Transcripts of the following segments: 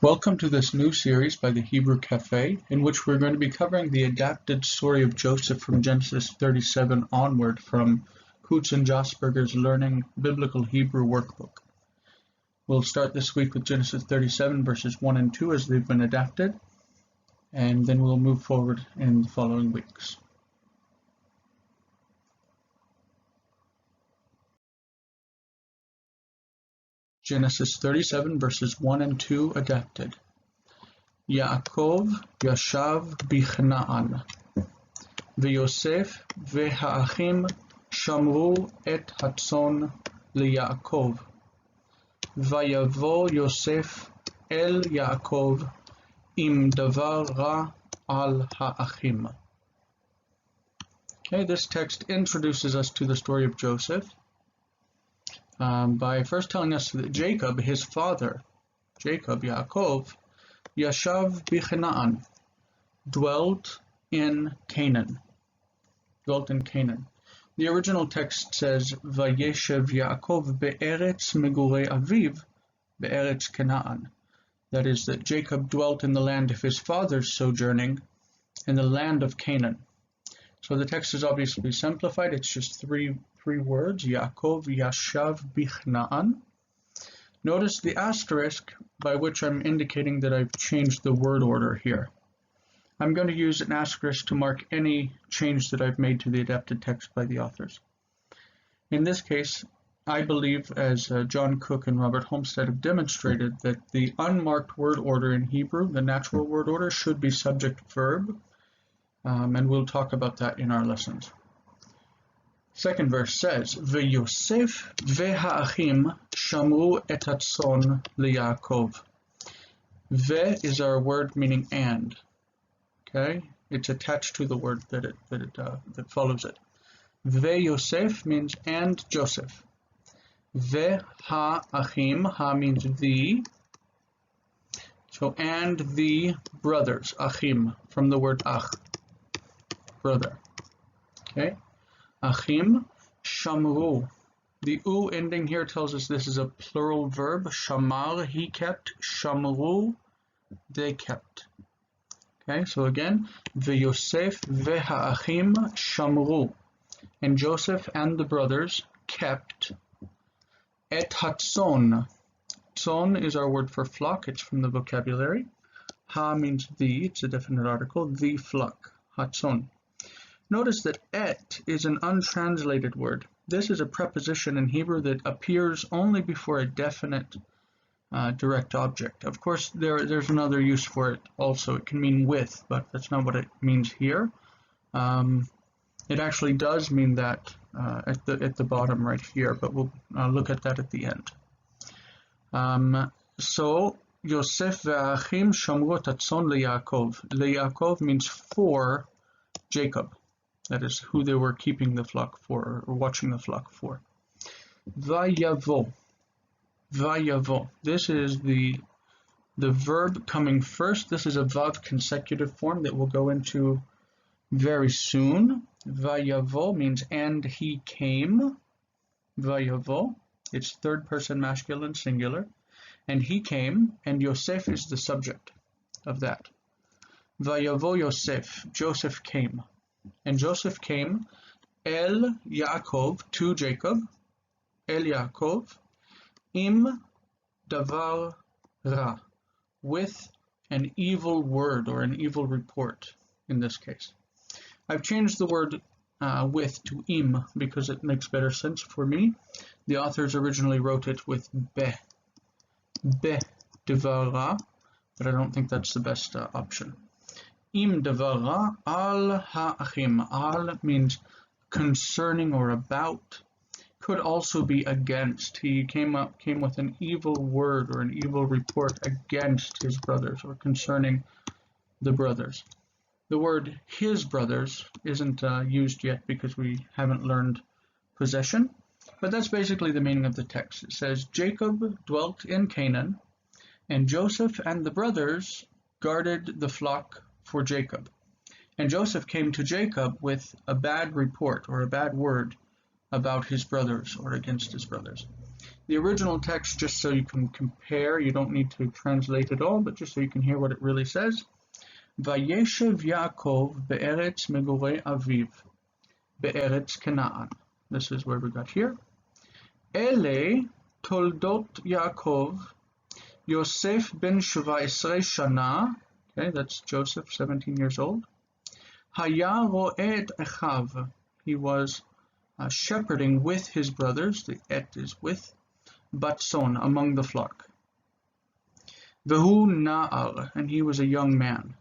Welcome to this new series by the Hebrew Café, in which we're going to be covering the adapted story of Joseph from Genesis 37 onward from Kutz Josberger's Learning Biblical Hebrew Workbook. We'll start this week with Genesis 37 verses 1 and 2 as they've been adapted, and then we'll move forward in the following weeks. Genesis 37 verses 1 and 2 adapted. Yaakov yashav bichna'an, ויוסף והאחים שמרו את הצאן ליעקב, ויבוא יוסף אל יעקב עם דבר רע על האחים. Okay, this text introduces us to the story of Joseph by first telling us that Jacob, his father, Yaakov, Yashav bichna'an, dwelt in Canaan. The original text says, Vayeshev Yaakov be'eretz megurei aviv, be'eretz Canaan. That is, that Jacob dwelt in the land of his father's sojourning, in the land of Canaan. So the text is obviously simplified. It's just three words, Yaakov Yashav bichna'an. Notice the asterisk by which I'm indicating that I've changed the word order here. I'm going to use an asterisk to mark any change that I've made to the adapted text by the authors. In this case, I believe, as John Cook and Robert Homestead have demonstrated, that the unmarked word order in Hebrew, the natural word order, should be subject-verb, and we'll talk about that in our lessons. Second verse says, ויוסף והאחים שמרו את הצאן ליעקב. Ve is our word meaning and. Okay, it's attached to the word that follows it. ויוסף means and Joseph. והאחים, ha means the. So and the brothers, achim, from the word ach, brother. Okay. Achim shamru. The u ending here tells us this is a plural verb. Shamar, he kept. Shamru, they kept. Okay, so again, v'Yosef v'ha'achim shamru. And Joseph and the brothers kept et hatzon. Tzon is our word for flock. It's from the vocabulary. Ha means the. It's a definite article. The flock. Hatzon. Notice that et is an untranslated word. This is a preposition in Hebrew that appears only before a definite direct object. Of course, there's another use for it also. It can mean with, but that's not what it means here. It actually does mean that at the bottom right here, but we'll look at that at the end. So, Yosef ve'achim shamru tatzon leYaakov. LeYaakov means for Jacob. That is who they were keeping the flock for, or watching the flock for. Vayavo. Vayavo. This is the verb coming first. This is a vav consecutive form that we'll go into very soon. Vayavo means and he came. Vayavo. It's third person masculine singular. And he came, and Yosef is the subject of that. Vayavo Yosef. Joseph came. And Joseph came El Yaakov, to Jacob, El Yaakov, im davar ra, with an evil word or an evil report in this case. I've changed the word with to im because it makes better sense for me. The authors originally wrote it with be davar ra, but I don't think that's the best option. Im davar ra al ha'achim. Al means concerning or about. Could also be against. He came with an evil word or an evil report against his brothers or concerning the brothers. The word his brothers isn't used yet because we haven't learned possession, but that's basically the meaning of the text. It says Jacob dwelt in Canaan, and Joseph and the brothers guarded the flock for Jacob. And Joseph came to Jacob with a bad report or a bad word about his brothers or against his brothers. The original text, just so you can compare, you don't need to translate it all, but just so you can hear what it really says. Vayeshev Yaakov be'eretz megorei aviv, be'eretz Canaan. This is where we got here. Ele toldot Yaakov, Yosef ben 17 shana, okay, that's Joseph, 17 years old. Haya ro'eh et echav, he was shepherding with his brothers, the et is with, Batson, among the flock. Vehu na'ar, and he was a young man.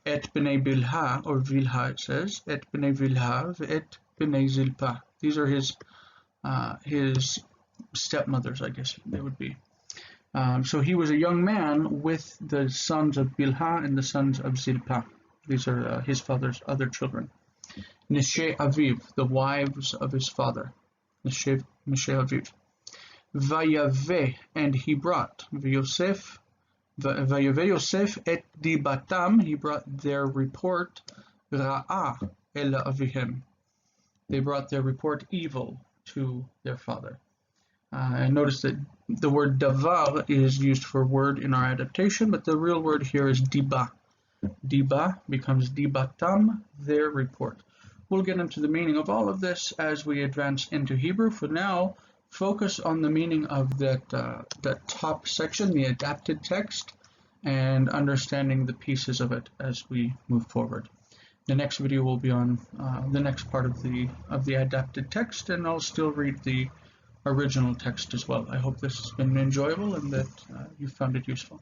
Et b'nei Bilha, or Vilha it says, et b'nei Vilha, et b'nei Zilpa. These are his stepmothers, I guess they would be. So he was a young man with the sons of Bilha and the sons of Zilpa. These are his father's other children. Nesheh Aviv, the wives of his father. Nesheh Aviv. Vayave, and he brought. Vayave Yosef et dibatam, he brought their report. Ra'ah el avihem, they brought their report evil to their father. And notice that the word davar is used for word in our adaptation, but the real word here is diba. Diba becomes dibatam, their report. We'll get into the meaning of all of this as we advance into Hebrew. For now, focus on the meaning of that top section, the adapted text, and understanding the pieces of it as we move forward. The next video will be on the next part of the adapted text, and I'll still read the original text as well. I hope this has been enjoyable and that you found it useful.